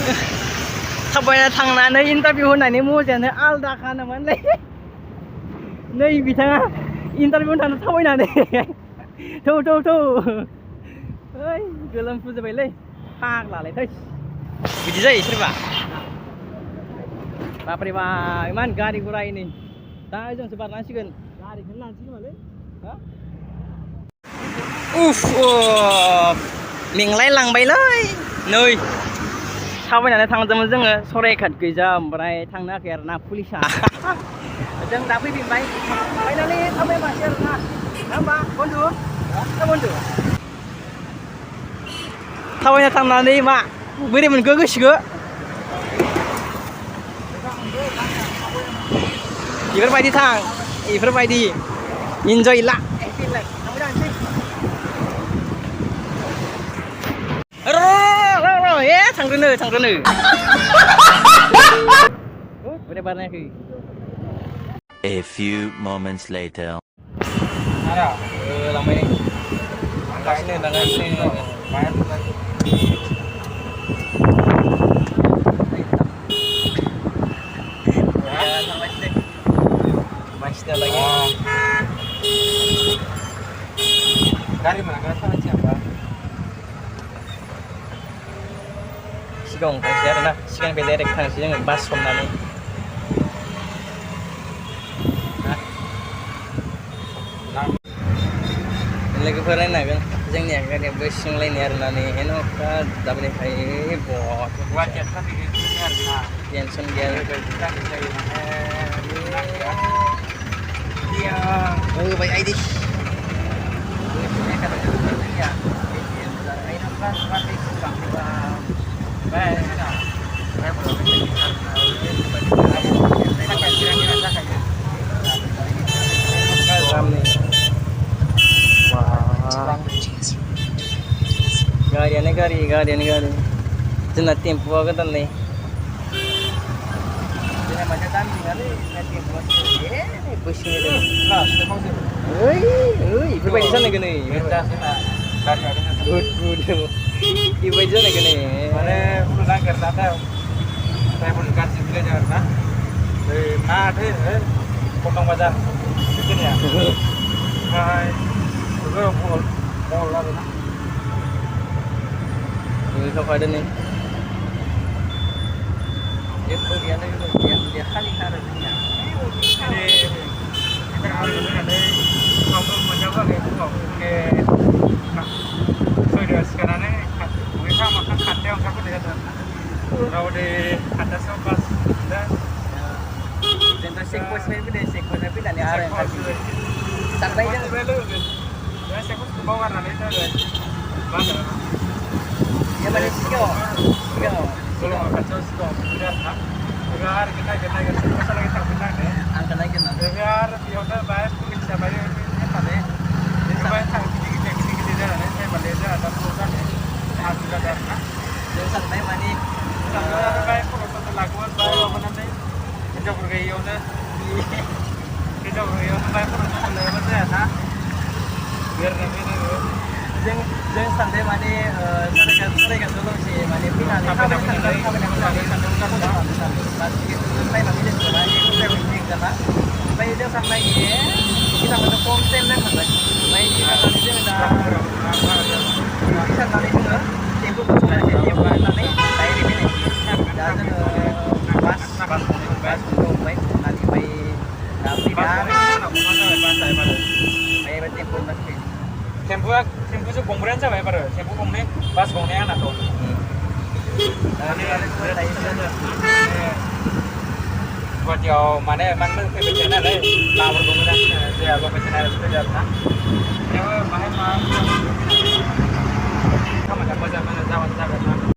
थाबायना थांनानै इन्टारभिउ होनायनि मजायानो आलदाखा नामालै नै बिथाङा इन्टारभिउ होनानै थाबायनानै थौ ओइ गोलोमफुजोबबायलै फाग्लालाय थै बिदि जायो सोरबा बाप्रे बा इमान गारि गुराय नै दा जोंसो बारनांसिगोन गारिखौनो लानोसै खोमालै उफ मेंलाय लांबायलै नै थाबायनानै थांदोंमोन जोङो सराइघाट गैजा ओमफ्राय थांनो हायाखै आरो ना पुलिसा जों दा फैफिनबाय फाइनालि थाबायमारसै आरो ना होमबा बन्दु बन्दु थाबायना थांनानै मा बोरै मोनखो गोसोखो बेफोरबायदि थां बेफोरबायदि इन्जय ला थांग्रोनो बोरै बारनायाखै A few moments later. लांबाय लांगासिनो मानसिना lagi गारि मोनाखै थाबायसै होमबा सिगाङाव थांसै आरोना सिगांनिफ्राय डाइरेक्ट थांसै जोङो बास हमनानै लोगोफोर नायनो हागोन जोंनिया गारियाबो सिंलायनाय आरोना नै एन'खा दाबनिफ्राय टेनसन गैया होबाय आइदि गारियानो गारि जोंना टेम्पुआ गोदान नै जोंना मानसिया दामि नङालै टेम्पुआ बोसोरनि बेफोरबायदि जानायगोन नै बेबायदि जानायगोन नै माने उनाव नागिरनानै ड्राइभार गाज्रि बिलाइ आरो ना मा थै कटन बाजार बिदिनिया ओमफ्राय मल आरोना खाफादो नै जेबो गैयानो गैया खालिखा आरो जोंनिया मोनजाबाखै फुङाव सयदआव सिखारनानै दुगैखां माखां खारथायाव ओंखारबोनाय जादों रावदे खारथासोआव बास जोंथ' चेकपस्टनिफ्राय फैनानै आरो सानबाय जों चेकपस्टखौ बावगारनानै जाबाय बाजाराव माने सिगाङाव खाथियाव सिगाङाव बिराद ना बिराद नागिर चेकपस्टआलागै थांफिननांगौ आंखौ नागिरनानै ओमफ्राय आरो बेयावनो बाहाय पुलिसआ बाहाय होननानै बेनिफ्राय गिदिर जानानै टाइमाले जोंहा दा ज' जानो हाजु जादों आरो ना जों सानबाय माने बाहाय खर'फोरखौ लागोमोन बाहाय माबानानै हिनजावफोर गैयियावनो बाहाय खर'फोरखौ लायाबा जायाना जों सानबाय माने सराइघाटआव दंसे माने फैनानै थाबायनानै ओमफ्राय जों सानबाय बिथांमोननो खम टाइम नांगोन ओमफ्राय जोङो दा साननानै जोङो टेम्पु लानानै डाइरेक्ट दा जोङो बास हमबाय ओमफ्राय दा फैबाय टेम्पुजों गंब्रैयानो जाबाय बारो टेम्पु गंनै बास गंनै आंनाथ' गुवाहाटियाव माने मानो फैबाय थाया नालाय लामाफोरखौ मोजां जाया लकेसन आरो फैदो आरो ना बेयाव बाहाय मा खामानिया मोजां जाबानो जागोन ना